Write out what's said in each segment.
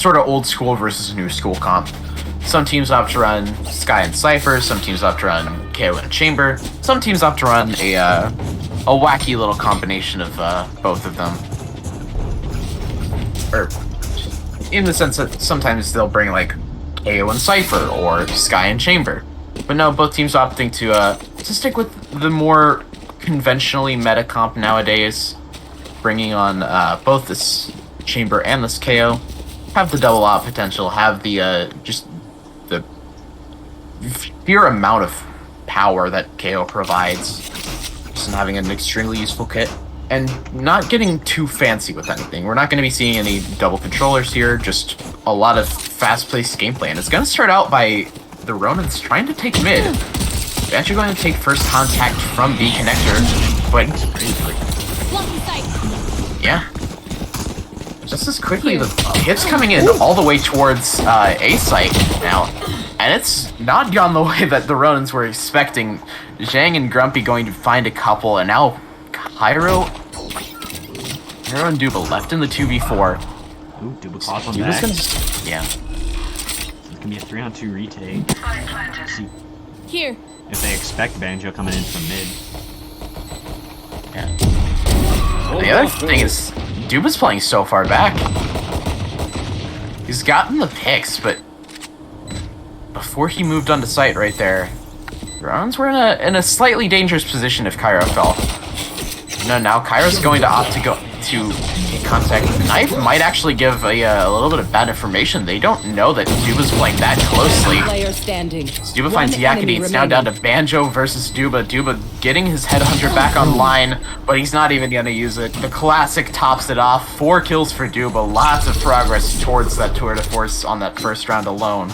sort of old school versus new school comp. Some teams opt to run Sky and Cypher, some teams opt to run KO and Chamber, some teams opt to run a wacky little combination of both of them. Or, in the sense that sometimes they'll bring like KO and Cypher or Sky and Chamber. But no, both teams opting to stick with the more conventionally meta comp nowadays, bringing on both this Chamber and this KO. Have the double op potential, have the just the sheer amount of power that KO provides, just in having an extremely useful kit, and not getting too fancy with anything. We're not going to be seeing any double controllers here, just a lot of fast-paced gameplay, and it's going to start out by the Ronins trying to take mid. They're actually going to take first contact from B connector, but yeah. Just as quickly, the hits coming in all the way towards A site now, and it's not gone the way that the Ronins were expecting. Zhang and Grumpy going to find a couple, and now Cairo and Duba left in the 2v4. Ooh, Duba caught one back. Yeah. It's gonna be a 3-on-2 retake. Let's see here if they expect Banjo coming in from mid. Yeah. The other thing is, Duba's playing so far back. He's gotten the picks, but before he moved onto site right there, the Ronins were in a slightly dangerous position if Cairo fell. No, now Cairo's going to opt to take contact with the knife. Might actually give a little bit of bad information. They don't know that Duba's playing that closely. Duba finds Yakety. It's now down to Banjo versus Duba. Duba getting his headhunter back online, but he's not even going to use it. The classic tops it off. 4 kills for Duba. Lots of progress towards that tour de force on that first round alone.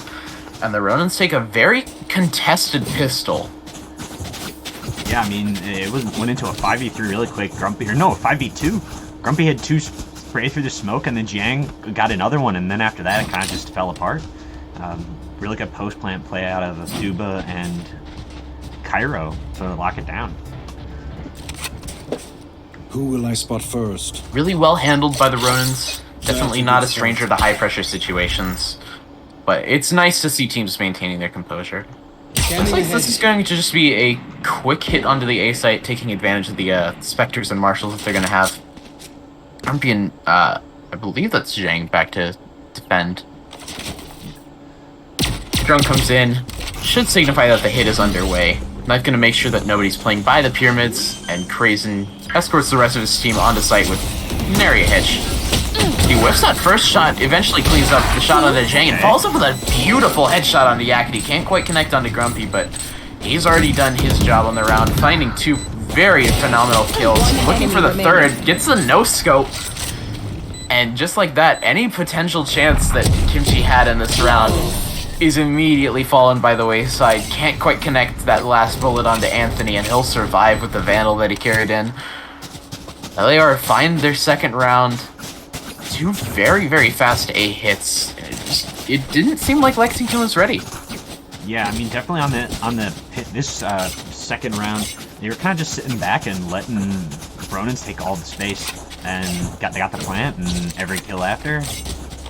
And the Ronins take a very contested pistol. Yeah, I mean, it went into a 5v3 really quick. A 5v2. Grumpy had 2 spray through the smoke, and then Jiang got another one, and then after that, it kind of just fell apart. Really good post-plant play out of Duba and Cairo to lock it down. Who will I spot first? Really well handled by the Ronins. Definitely not a stranger to high-pressure situations. But it's nice to see teams maintaining their composure. Looks like this is going to just be a quick hit onto the A site, taking advantage of the Spectres and Marshals that they're going to have. Grumpy and, I believe that's Zhang back to defend. Drone comes in, should signify that the hit is underway. Knife going to make sure that nobody's playing by the pyramids, and Krazen escorts the rest of his team onto site with nary a hitch. He whiffs that first shot, eventually cleans up the shot onto Zhang, and follows up with a beautiful headshot onto Yakety. Can't quite connect onto Grumpy, but he's already done his job on the round, finding 2 very phenomenal kills. Looking for the third, gets the no-scope, and just like that, any potential chance that Kimchi had in this round is immediately fallen by the wayside. Can't quite connect that last bullet onto Anthony, and he'll survive with the Vandal that he carried in. LAR find their second round. 2 very, very fast A hits. It didn't seem like Lexington was ready. Yeah, I mean, definitely on the hit this second round, they were kind of just sitting back and letting Ronins take all the space, and they got the plant and every kill after.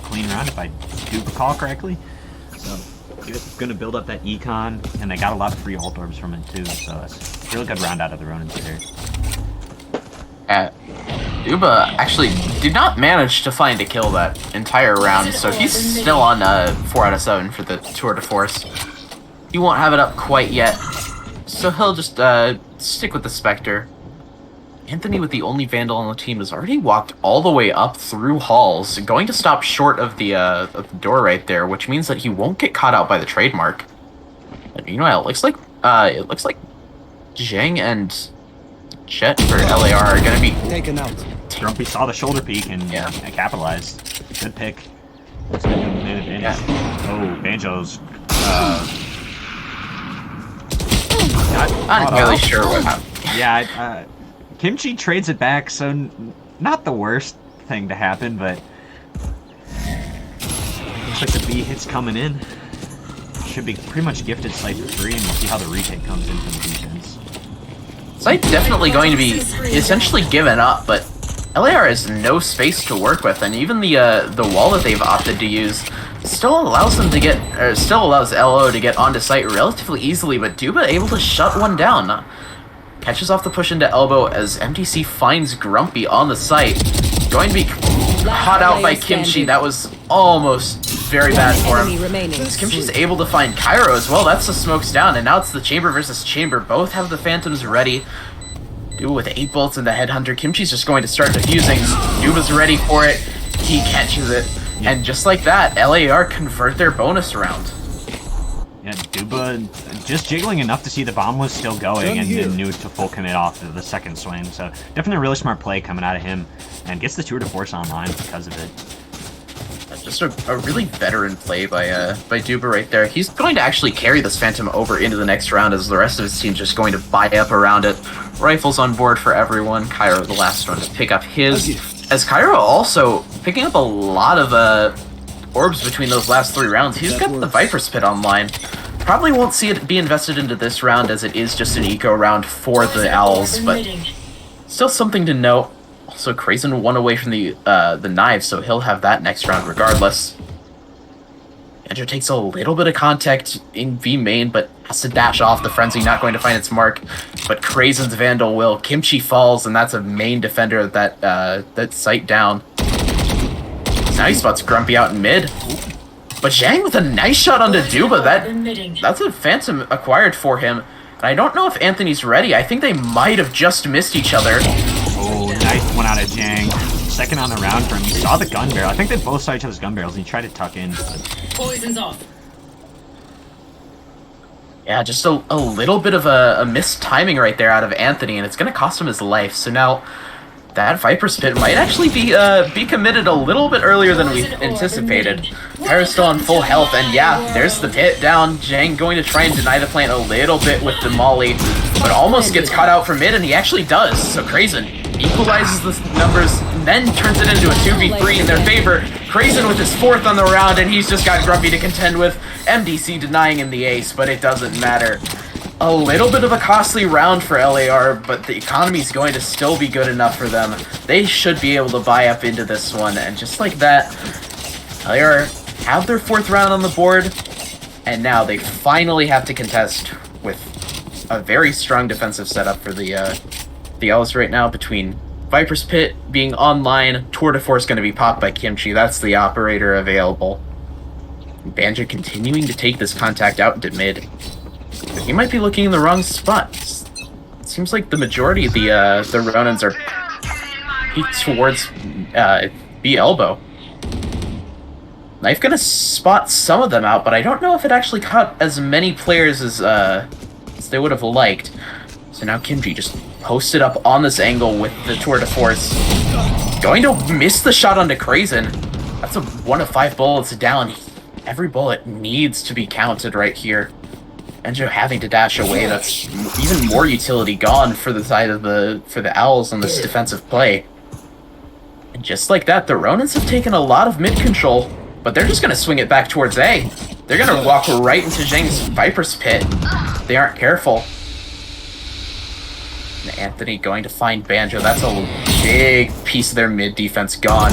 Clean round, if I do recall correctly. So it's going to build up that econ, and they got a lot of free ult orbs from it too. So it's a really good round out of the Ronins there. Duba actually did not manage to find a kill that entire round, so he's still on 4 out of 7 for the tour de force. He won't have it up quite yet, so he'll just stick with the Spectre. Anthony, with the only Vandal on the team, has already walked all the way up through halls, going to stop short of the door right there, which means that he won't get caught out by the trademark. And meanwhile, it looks like Zhang and Jet for LAR are going to be taken out. Grumpy saw the shoulder peek and capitalized. Good pick. Yeah. Oh, Banjo's. Not really sure what happened. Yeah, Kimchi trades it back, so not the worst thing to happen, but looks like the B hit's coming in. Should be pretty much gifted site for free, and we'll see how the retake comes in from the defense. Site definitely going to be essentially given up, but LAR has no space to work with, and even the wall that they've opted to use still allows them to get, or still allows LO to get onto site relatively easily. But Duba able to shut one down. Catches off the push into elbow as MDC finds Grumpy on the site. Going to be caught out by Kimchi. That was almost very bad for him. Since Kimchi's able to find Cairo as well, that's the smokes down, and now it's the Chamber versus Chamber. Both have the Phantoms ready. Duba with 8 bolts in the Headhunter. Kimchi's just going to start defusing. Duba's ready for it. He catches it. And just like that, LAR convert their bonus round. Yeah, Duba just jiggling enough to see the bomb was still going and then knew to full commit off the second swing. So definitely a really smart play coming out of him, and gets the tour de force online because of it. Just a really veteran play by Duba right there. He's going to actually carry this Phantom over into the next round as the rest of his team's just going to buy up around it. Rifles on board for everyone. Cairo the last one to pick up his. As Cairo also picking up a lot of orbs between those last 3 rounds. He's got the Viper's Pit online. Probably won't see it be invested into this round as it is just an eco round for the Owls, but still something to note. Also, Krazen 1 away from the knives, so he'll have that next round regardless. Andrew takes a little bit of contact in V main, but has to dash off. The Frenzy not going to find its mark, but Krazen's Vandal will. Kimchi falls, and that's a main defender of that site down. Now he spots Grumpy out in mid. But Zhang with a nice shot onto Duba. That's a Phantom acquired for him. And I don't know if Anthony's ready. I think they might have just missed each other. Oh, nice one out of Zhang. Second on the round for him. He saw the gun barrel. I think they both saw each other's gun barrels, and he tried to tuck in. Poison's off. Yeah, just a little bit of a missed timing right there out of Anthony, and it's going to cost him his life. So now that Viper's Pit might actually be committed a little bit earlier than we anticipated. Pyro's still on full health, and yeah, there's the pit down. Zhang going to try and deny the plant a little bit with the molly, but almost gets caught out from mid, and he actually does. So Krazen equalizes the numbers, and then turns it into a 2v3 in their favor. Krazen with his 4th on the round, and he's just got Grumpy to contend with. MDC denying him the ace, but it doesn't matter. A little bit of a costly round for LAR, but the economy's going to still be good enough for them. They should be able to buy up into this one, and just like that, LAR have their 4th round on the board, and now they finally have to contest with a very strong defensive setup for the Owls right now, between Viper's Pit being online, Tour de Force going to be popped by Kimchi. That's the operator available. Banjo continuing to take this contact out into mid. But he might be looking in the wrong spot. It seems like the majority of the Ronins are peeked towards B elbow. Knife gonna spot some of them out, but I don't know if it actually caught as many players as they would have liked. So now Kimchi just posted up on this angle with the Tour de Force. Going to miss the shot onto Krazen. That's a 1 of 5 bullets down. Every bullet needs to be counted right here. Enjo having to dash away, that's even more utility gone for the side of for the Owls on this defensive play. And just like that, the Ronins have taken a lot of mid control, but they're just going to swing it back towards A. They're going to walk right into Zhang's Viper's Pit. They aren't careful. And Anthony going to find Banjo. That's a big piece of their mid defense gone.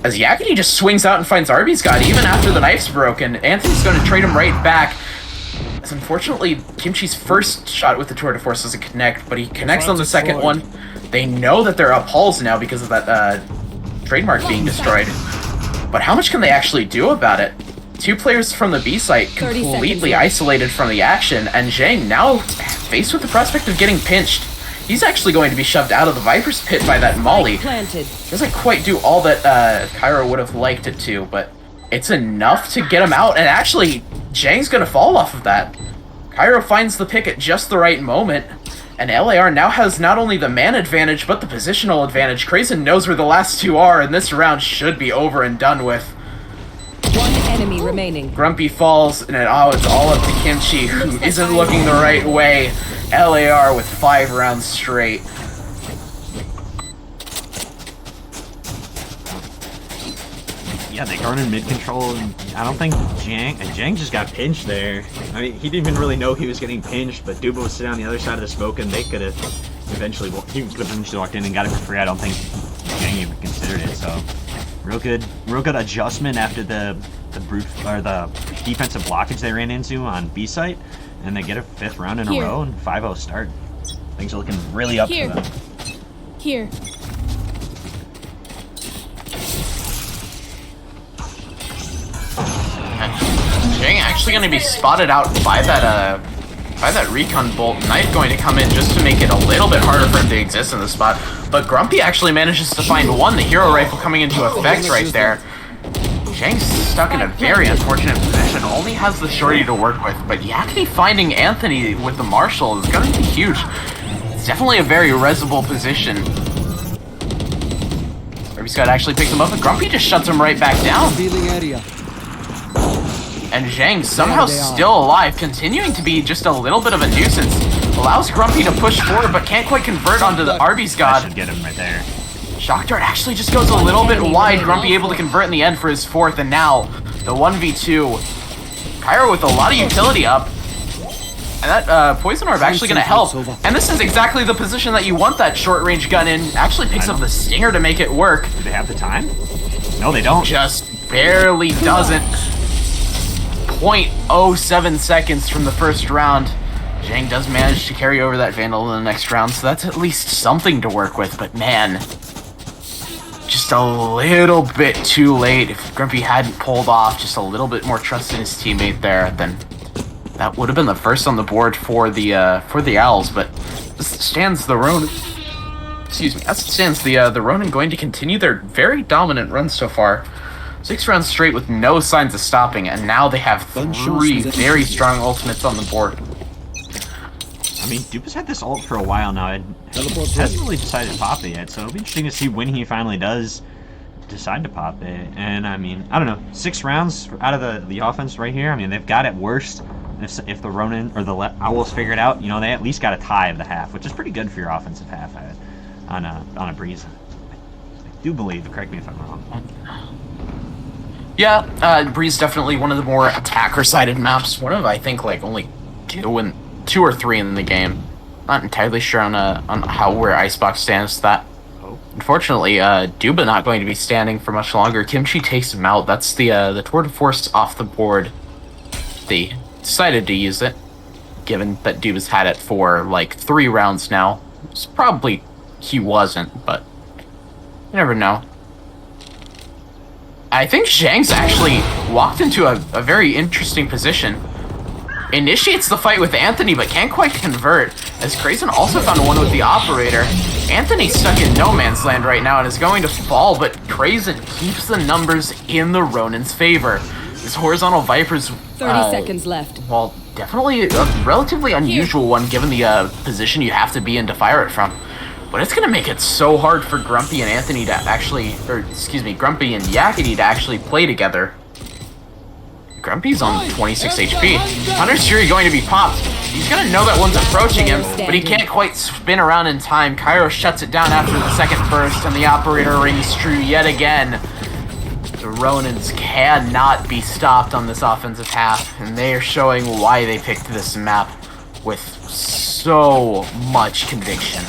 As Yakety just swings out and finds Arby's God, even after the knife's broken, Anthony's going to trade him right back. As unfortunately, Kimchi's first shot with the Tour de Force doesn't connect, but he connects on the second one. They know that they're up hulls now because of that trademark being destroyed. But how much can they actually do about it? 2 players from the B site completely isolated from the action, and Zhang now faced with the prospect of getting pinched. He's actually going to be shoved out of the Viper's Pit by that molly. Doesn't quite do all that Cairo would have liked it to, but it's enough to get him out, and actually, Zhang's gonna fall off of that. Cairo finds the pick at just the right moment, and LAR now has not only the man advantage, but the positional advantage. Krazen knows where the last 2 are, and this round should be over and done with. 1 enemy remaining. Grumpy falls, and it's all up to Kimchi, who isn't looking the right way. LAR with 5 rounds straight. Yeah, they garnered mid control, and I don't think Zhang just got pinched there. I mean, he didn't even really know he was getting pinched, but Duba was sitting on the other side of the smoke, and they could have eventually walked in and got it for free. I don't think Zhang even considered it. So real good adjustment after the defensive blockage they ran into on B site, and they get a 5th round in a row and 5-0 start. Things are looking really up for them. Here. Zhang actually going to be spotted out by that recon bolt. Knife going to come in just to make it a little bit harder for him to exist in the spot. But Grumpy actually manages to find one. The hero rifle coming into effect right there. Zhang's stuck in a very unfortunate position. Only has the shorty to work with. But Yakety finding Anthony with the Marshall is going to be huge. It's definitely a very resable position. Ruby Scott actually picks him up, and Grumpy just shuts him right back down. And Zhang somehow still alive, continuing to be just a little bit of a nuisance. Allows Grumpy to push forward, but can't quite convert onto the Arby's God. That should get him right there. Shock Dart actually just goes a little bit wide. Grumpy able to convert in the end for his 4th, and now the 1v2. Cairo with a lot of utility up. And that Poison Orb actually going to help. And this is exactly the position that you want that short-range gun in. Actually picks up the Stinger to make it work. Do they have the time? No, they don't. Just barely doesn't. 0.07 seconds from the first round. Zhang does manage to carry over that Vandal in the next round, so that's at least something to work with, but man, just a little bit too late. If Grumpy hadn't pulled off just a little bit more trust in his teammate there, then that would have been the first on the board for the Owls, but this stands the Ronin. Excuse me, as it stands, the Ronin going to continue their very dominant run so far. 6 rounds straight with no signs of stopping, and now they have 3 very strong ultimates on the board. I mean, Dupe has had this ult for a while now. It hasn't really decided to pop it yet, so it'll be interesting to see when he finally does decide to pop it. And I mean, I don't know, 6 rounds out of the offense right here. I mean, they've got it worst. If the Ronin or the Owls figure it out, you know, they at least got a tie of the half, which is pretty good for your offensive half on a Breeze. I do believe, correct me if I'm wrong. Yeah, Breeze definitely one of the more attacker-sided maps. One of, I think, like only 2 or 3 in the game. Not entirely sure on where Icebox stands to that. Unfortunately, Duba not going to be standing for much longer. Kimchi takes him out. That's the tour de force off the board. They decided to use it, given that Duba's had it for like 3 rounds now. It's probably he wasn't, but you never know. I think Zhang's actually walked into a very interesting position. Initiates the fight with Anthony, but can't quite convert, as Krazen also found one with the Operator. Anthony's stuck in no man's land right now and is going to fall, but Krazen keeps the numbers in the Ronin's favor. This Horizontal Viper's 30 seconds left. Well, definitely a relatively unusual one given the position you have to be in to fire it from. But it's gonna make it so hard for Grumpy and Anthony to actually, Grumpy and Yakety to actually play together. Grumpy's on 26 HP. Hunter's Fury going to be popped. He's gonna know that one's approaching him, but he can't quite spin around in time. Cairo shuts it down after the second burst, and the Operator rings true yet again. The Ronins cannot be stopped on this offensive half, and they are showing why they picked this map with so much conviction.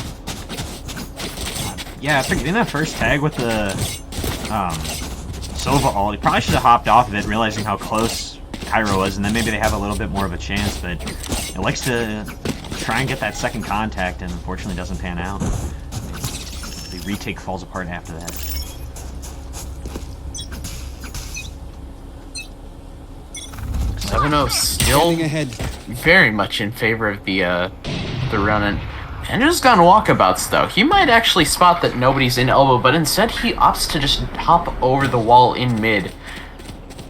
Yeah, in that first tag with the Sova ult, he probably should have hopped off of it, realizing how close Cairo was, and then maybe they have a little bit more of a chance, but it likes to try and get that second contact, and unfortunately doesn't pan out. The retake falls apart after that. Still very much in favor of the Ronin. Panda's gone walkabouts, though. He might actually spot that nobody's in elbow, but instead he opts to just hop over the wall in mid.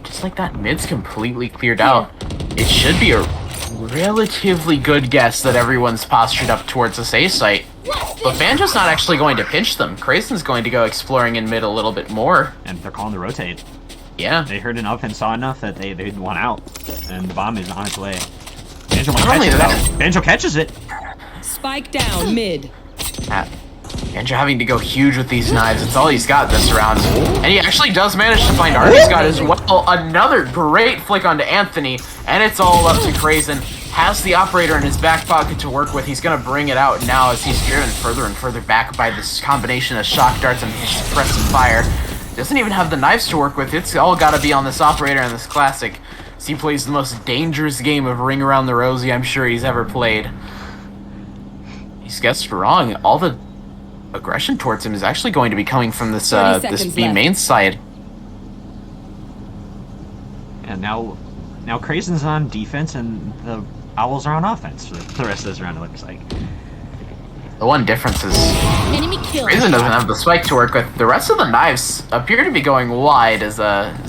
Just like that, mid's completely cleared out. It should be a relatively good guess that everyone's postured up towards this A site. But Banjo's not actually going to pinch them. Krazen's going to go exploring in mid a little bit more. And they're calling the rotate. Yeah. They heard enough and saw enough that they want out. And the bomb is on its way. Banjo catches it. Spike down mid. Banjo having to go huge with these knives. It's all he's got this round. And he actually does manage to find Arby's God as well. Another great flick onto Anthony. And it's all up to Krazen. has the operator in his back pocket to work with. He's going to bring it out now as he's driven further and further back by this combination of shock darts and suppressive fire. Doesn't even have the knives to work with. It's all got to be on this operator and this classic. As he plays the most dangerous game of Ring Around the Rosie I'm sure he's ever played. He's guessed wrong. All the aggression towards him is actually going to be coming from this this B left. main side. And now Krazen's on defense and the Owls are on offense for the rest of this round, it looks like. The one difference is Enemy kill. Krazen doesn't have the spike to work with. The rest of the knives appear to be going wide as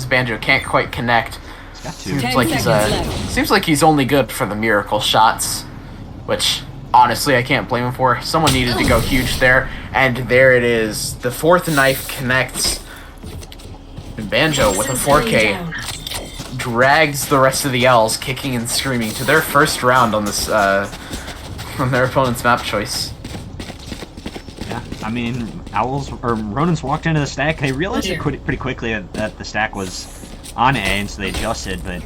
Banjo can't quite connect. He's got two. Seems 10 like he's seconds left. seems like he's only good for the miracle shots, which honestly I can't blame him for. Someone needed to go huge there, and there it is. The fourth knife connects. And Banjo with a 4K drags the rest of the Owls kicking and screaming to their first round on this on their opponent's map choice. Yeah, I mean, Ronins walked into the stack. They realized pretty quickly that the stack was on A, and so they adjusted. But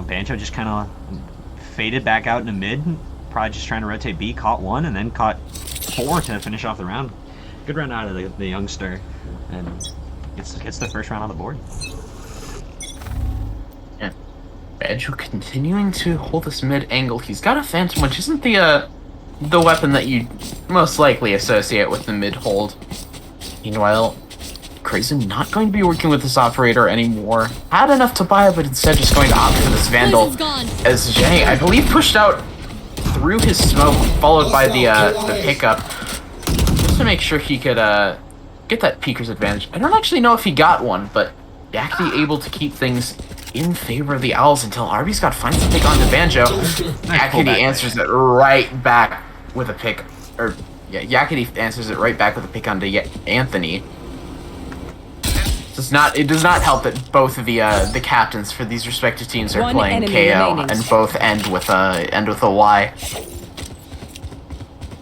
Banjo just kind of faded back out into mid, probably just trying to rotate B. Caught one, and then caught 4 to finish off the round. Good run out of the youngster, and gets the first round on the board. Yeah, Banjo continuing to hold this mid angle. He's got a Phantom, which isn't the weapon that you most likely associate with the mid hold. Meanwhile, Krazen not going to be working with this operator anymore. Had enough to buy it, but instead just going to opt for this Vandal. Poison's gone. As Zhang, I believe, pushed out through his smoke, followed by the pickup, just to make sure he could get that peeker's advantage. I don't actually know if he got one, but Yakety able to keep things in favor of the Owls until Arby's finds the pick onto Banjo. Yakety answers it right back with a pick, Yakety answers it right back with a pick onto Anthony. It does not help that both of the captains for these respective teams are One playing enemy KO remaining. and both end with a Y.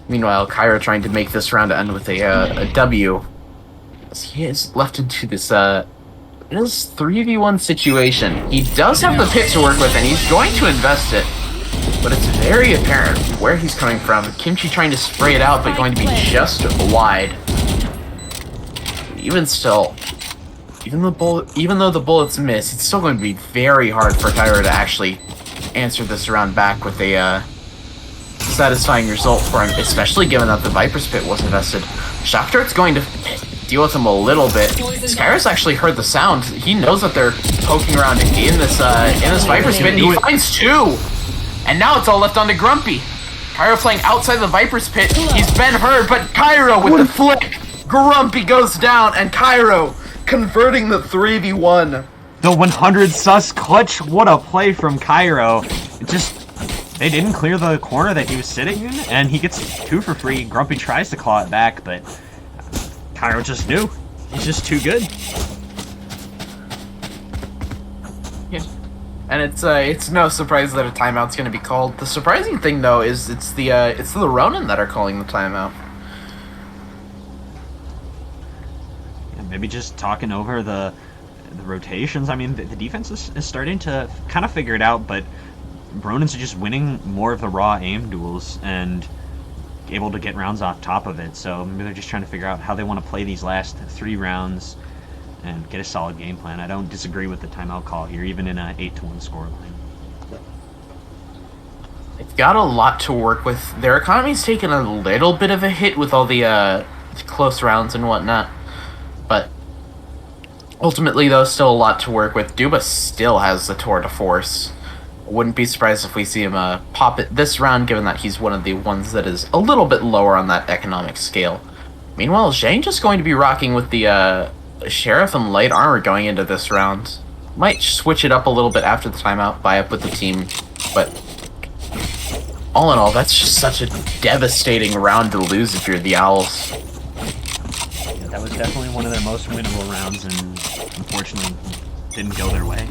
Meanwhile, Kyra trying to make this round end with a W. As he is left into this it is 3v1 situation. He does have the pit to work with, and he's going to invest it. But it's very apparent where he's coming from. Kimchi trying to spray it out, but going to be just wide. Even still, even though the bullets miss, it's still going to be very hard for Kyra to actually answer this round back with a satisfying result for him, especially given that the Viper's Pit was invested. Shock Dart's going to deal with him a little bit. Skyra's actually heard the sound. He knows that they're poking around in this Viper's Pit, and he finds 2! And now it's all left on to Grumpy. Kyra playing outside the Viper's Pit. He's been heard, but Kyra with the flick. Grumpy goes down, and Kyra converting the 3v1. The 100 sus clutch. What a play from Cairo. They didn't clear the corner that he was sitting in, and he gets 2 for free. Grumpy tries to claw it back, but Cairo just knew. He's just too good. Yeah. And it's no surprise that a timeout's going to be called. The surprising thing, though, is it's the Ronin that are calling the timeout. Yeah, maybe just talking over the rotations. I mean, the defense is starting to kind of figure it out, but Ronin's are just winning more of the raw aim duels and able to get rounds off top of it. So maybe they're just trying to figure out how they want to play these last 3 rounds and get a solid game plan. I don't disagree with the timeout call here, even in an 8-1 scoreline. It's got a lot to work with. Their economy's taken a little bit of a hit with all the close rounds and whatnot, but ultimately, though, still a lot to work with. Duba still has the tour de force. Wouldn't be surprised if we see him pop it this round, given that he's one of the ones that is a little bit lower on that economic scale. Meanwhile, Zhang just going to be rocking with the Sheriff and Light Armor going into this round. Might switch it up a little bit after the timeout, buy up with the team, but all in all, that's just such a devastating round to lose if you're the Owls. Yeah, that was definitely one of their most winnable rounds, and unfortunately didn't go their way.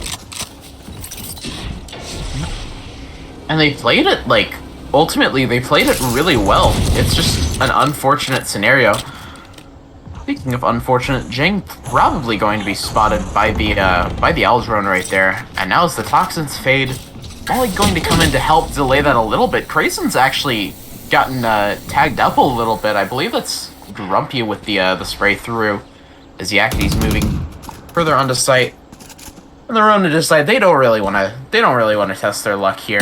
And they played it, ultimately, they played it really well. It's just an unfortunate scenario. Speaking of unfortunate, Jing probably going to be spotted by the Owls run right there. And now as the Toxins fade, Molly going to come in to help delay that a little bit. Crazen's actually gotten tagged up a little bit. I believe that's Grumpy with the spray through as Yakity's moving further onto site. And the Ronin decide they don't really want to test their luck here.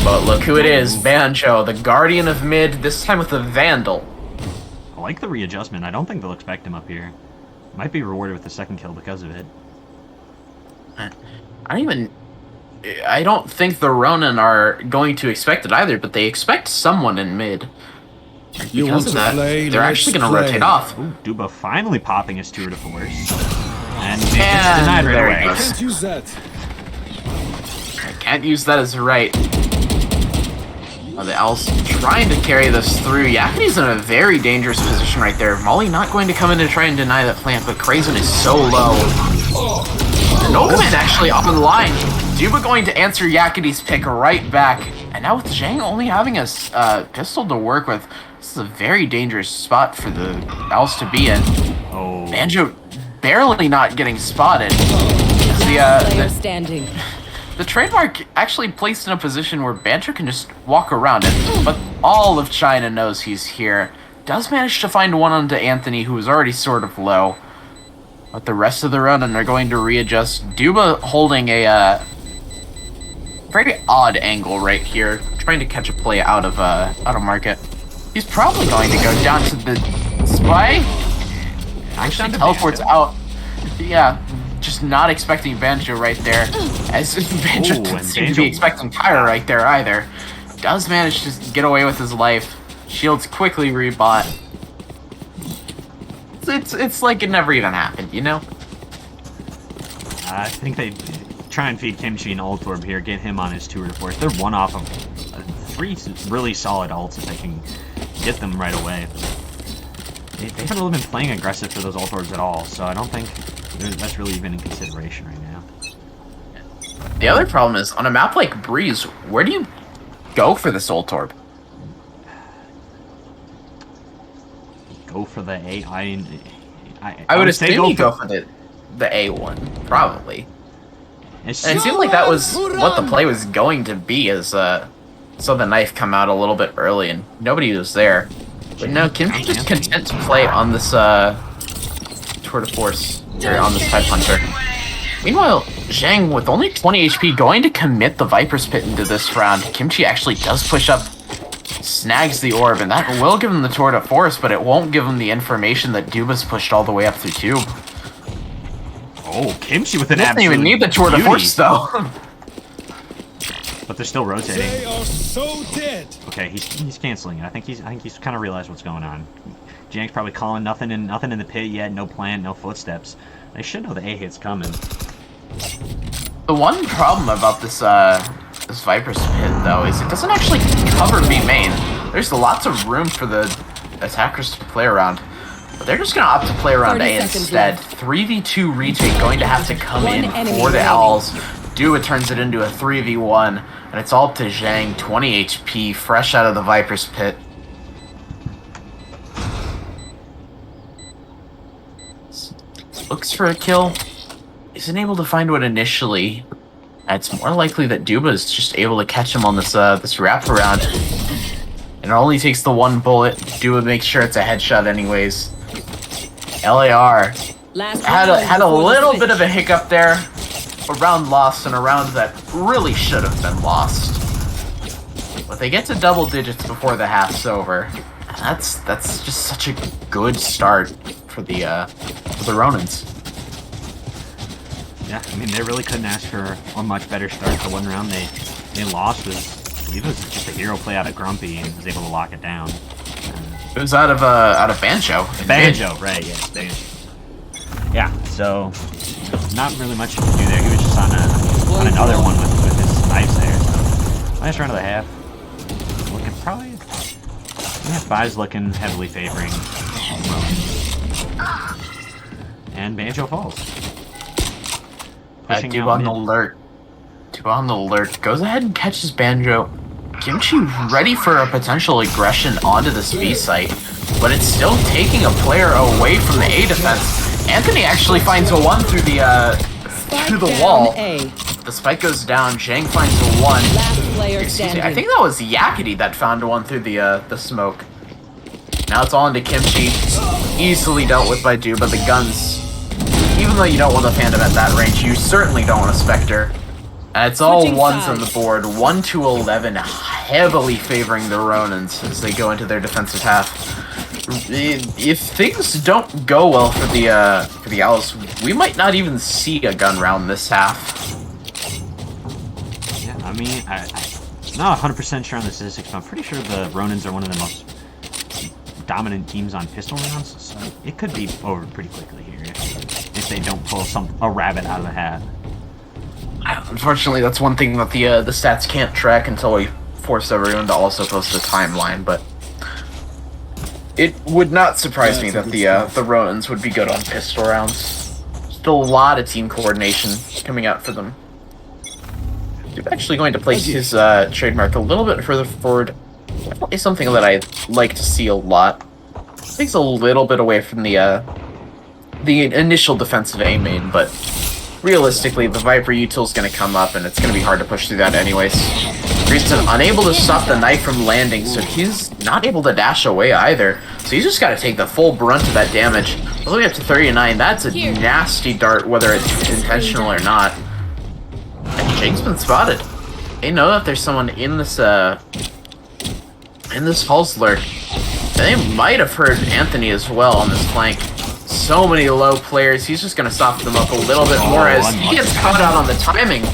But look who it is, Banjo, the Guardian of Mid, this time with the Vandal. I like the readjustment. I don't think they'll expect him up here. Might be rewarded with the second kill because of it. I don't think the Ronin are going to expect it either, but they expect someone in mid. You Because want of to that, play? they're Let's actually going to play. rotate off. Ooh, Duba finally popping his tour de force. And it's And denied right there away. he I goes. can't use that. I can't use that as right. The Owl's trying to carry this through. Yakity's in a very dangerous position right there. Molly not going to come in to try and deny that plant, but Crazen is so low. Nogaman actually up in the line. Duba going to answer Yakity's pick right back. And now with Zhang only having a pistol to work with, this is a very dangerous spot for the Owls to be in. Oh. Banjo barely not getting spotted. Player standing. The trademark actually placed in a position where Banjo can just walk around it, but all of China knows he's here. Does manage to find one onto Anthony, who is already sort of low. But the rest of the run, and they're going to readjust. Duba holding a very odd angle right here, trying to catch a play out of market. He's probably going to go down to the spy. Actually teleports out. Yeah. Just not expecting Banjo right there. As Banjo Ooh, doesn't and seem to Banjo- be expecting Tyra right there either. Does manage to get away with his life. Shields quickly rebought. It's like it never even happened, you know? I think they try and feed Kimchi an ult orb here, get him on his tour de force. They're one off of 3 really solid ults if they can get them right away. They haven't really been playing aggressive for those ult orbs at all, so I don't think that's really even in consideration right now. The other problem is, on a map like Breeze, where do you go for this ult orb? Go for the A. I would say assume you go for the A one, probably. It's And it seemed like that was what the play was going to be, as saw the knife come out a little bit early and nobody was there. But no, Kimchi just content to play on this tour de force, or on this Tide Hunter. Meanwhile, Zhang, with only 20 HP, going to commit the Viper's Pit into this round. Kimchi actually does push up, snags the orb, and that will give him the tour de force, but it won't give him the information that Duba's pushed all the way up through tube. Oh, Kimchi with an Doesn't even need the tour de force, though. But they're still rotating. They are so dead. Okay, he's canceling it. I think he's kind of realized what's going on. Jank's probably calling nothing in the pit yet. No plant, no footsteps. They should know the A hit's coming. The one problem about this this Viper's Pit, though, is it doesn't actually cover B main. There's lots of room for the attackers to play around. But they're just gonna opt to play around 30 A seconds instead. left. 3v2 retake going to have to come One in enemy for the remaining. Owls. Dua turns it into a 3v1, and it's all up to Zhang, 20 HP, fresh out of the Viper's Pit. Looks for a kill. Isn't able to find one initially. It's more likely that Duba is just able to catch him on this this wraparound. And it only takes the one bullet. Duba makes sure it's a headshot anyways. LAR Last had round a before the little switch. bit of a hiccup there. A round lost, and a round that really should have been lost. But they get to double digits before the half's over. That's just such a good start for the Ronins. Yeah, I mean they really couldn't ask for a much better start. The one round they lost was, I believe it was just a hero play out of Grumpy and was able to lock it down. It was out of Banjo. Banjo, right? Yes, Banjo. Yeah, so not really much to do there. He was just on another one with his knives there. So last round of the half, looking probably. Yeah, 5's looking heavily favoring Ronin. And Banjo falls. Pushing Duba out on the mid. alert. Duba on the alert. Goes ahead and catches Banjo. Kimchi ready for a potential aggression onto this B site, but it's still taking a player away from the A defense. Anthony actually finds a one through the Spike down wall. A. The spike goes down. Zhang finds the one. Last player Excuse me, standing. I think that was Yakety that found one through the smoke. Now it's all into Kimchi. Easily dealt with by Duba. The guns, even though you don't want the Phantom at that range, you certainly don't want a Spectre. And it's all Switching ones sides. on the board. 1 to 11, heavily favoring the Ronins as they go into their defensive half. If things don't go well for the Owls, we might not even see a gun round this half. Yeah, I mean, I'm not 100% sure on the statistics, but I'm pretty sure the Ronins are one of the most dominant teams on pistol rounds, so it could be over pretty quickly here if they don't pull a rabbit out of the hat. Unfortunately, that's one thing that the stats can't track until we force everyone to also post a timeline, but it would not surprise me that the Ronins would be good on pistol rounds. Still a lot of team coordination coming out for them. I'm actually going to place his trademark a little bit further forward. Definitely something that I like to see a lot. Takes a little bit away from the initial defensive A main, but realistically, the Viper util is going to come up, and it's going to be hard to push through that anyways. Greaston unable to stop the knife from landing, so he's not able to dash away either. So he's just got to take the full brunt of that damage. All the way up to 39, that's a nasty dart, whether it's intentional or not. And Jake's been spotted. They know that there's someone in this Hulsler. They might have heard Anthony as well on this flank. So many low players, he's just going to soften them up a little bit more as he gets caught out on the timing.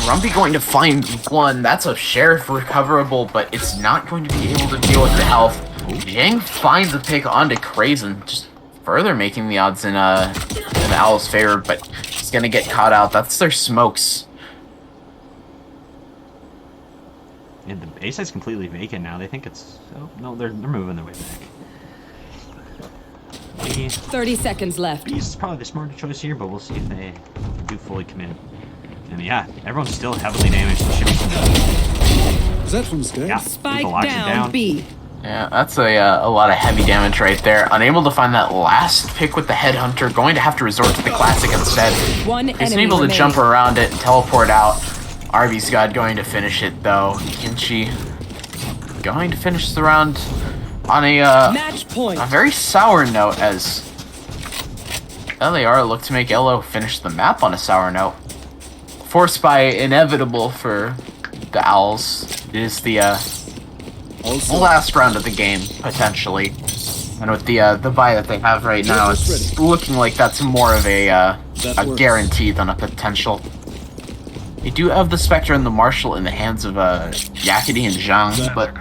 Grumpy going to find one. That's a Sheriff recoverable, but it's not going to be able to deal with the health. Yang finds the pick onto Krazen, just further making the odds in Owl's favor, but he's going to get caught out. That's their smokes. Yeah, the A side's completely vacant now. They think it's... Oh, no, they're moving their way back. Maybe 30 seconds left. Beast is probably the smarter choice here, but we'll see if they do fully commit. And yeah, everyone's still heavily damaged. There should be some... Is that from Sky? Yeah, Spike locks it down B. Yeah, that's a lot of heavy damage right there. Unable to find that last pick with the Headhunter, going to have to resort to the Classic instead. One He's enemy able to remaining. jump around it and teleport out. Arby's God going to finish it though. Kimchi going to finish the round on Match point. a very sour note as LAR look to make LO finish the map on a sour note. Forced by inevitable for the Owls. It is the last round of the game, potentially. And with the buy that they have right now, it's looking like that's more of a guarantee than a potential. They do have the Spectre and the Marshal in the hands of Yakety and Zhang, but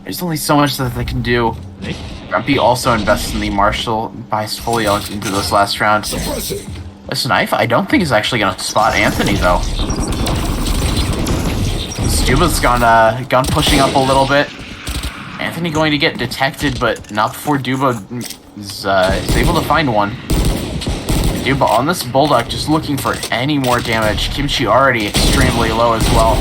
there's only so much that they can do. Grumpy also invests in the Marshal, buys fully into this last round. This knife, I don't think is actually going to spot Anthony, though. Stuba's gone pushing up a little bit. Anthony going to get detected, but not before Duba is able to find one. Duba on this Bulldog just looking for any more damage. Kimchi already extremely low as well.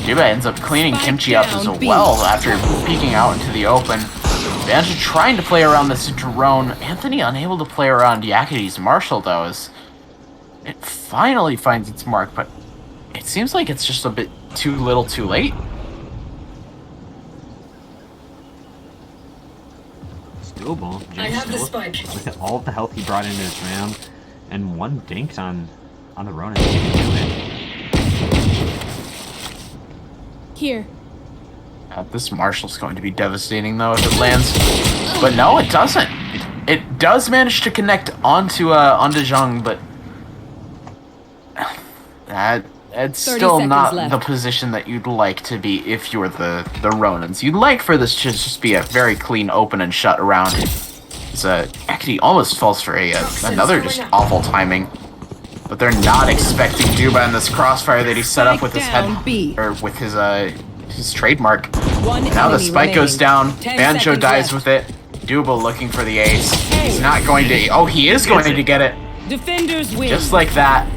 Duba ends up cleaning Kimchi up as well after peeking out into the open. Banjo trying to play around this drone. Anthony unable to play around Yakety's Marshal though, as it finally finds its mark, but it seems like it's just a bit too little too late. It's doable. I have the still, spike. with all the health he brought into this round, and one dinked on the Ronin. Here. This Marshal's going to be devastating though if it lands, but no, it doesn't. It does manage to connect onto Zhang, but it's still not left. the position that you'd like to be if you're the Ronins. You'd like for this to just be a very clean open and shut around. Actually almost falls for another just awful timing. But they're not expecting Duba in this crossfire that he set up with his with his trademark. Now the spike goes down. Banjo dies with it. Duba looking for the ace. He's not going to. Oh, he is going to get it. Defenders win. Just like that.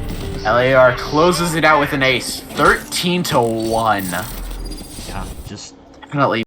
LAR closes it out with an ace. 13-1. Yeah, just Definitely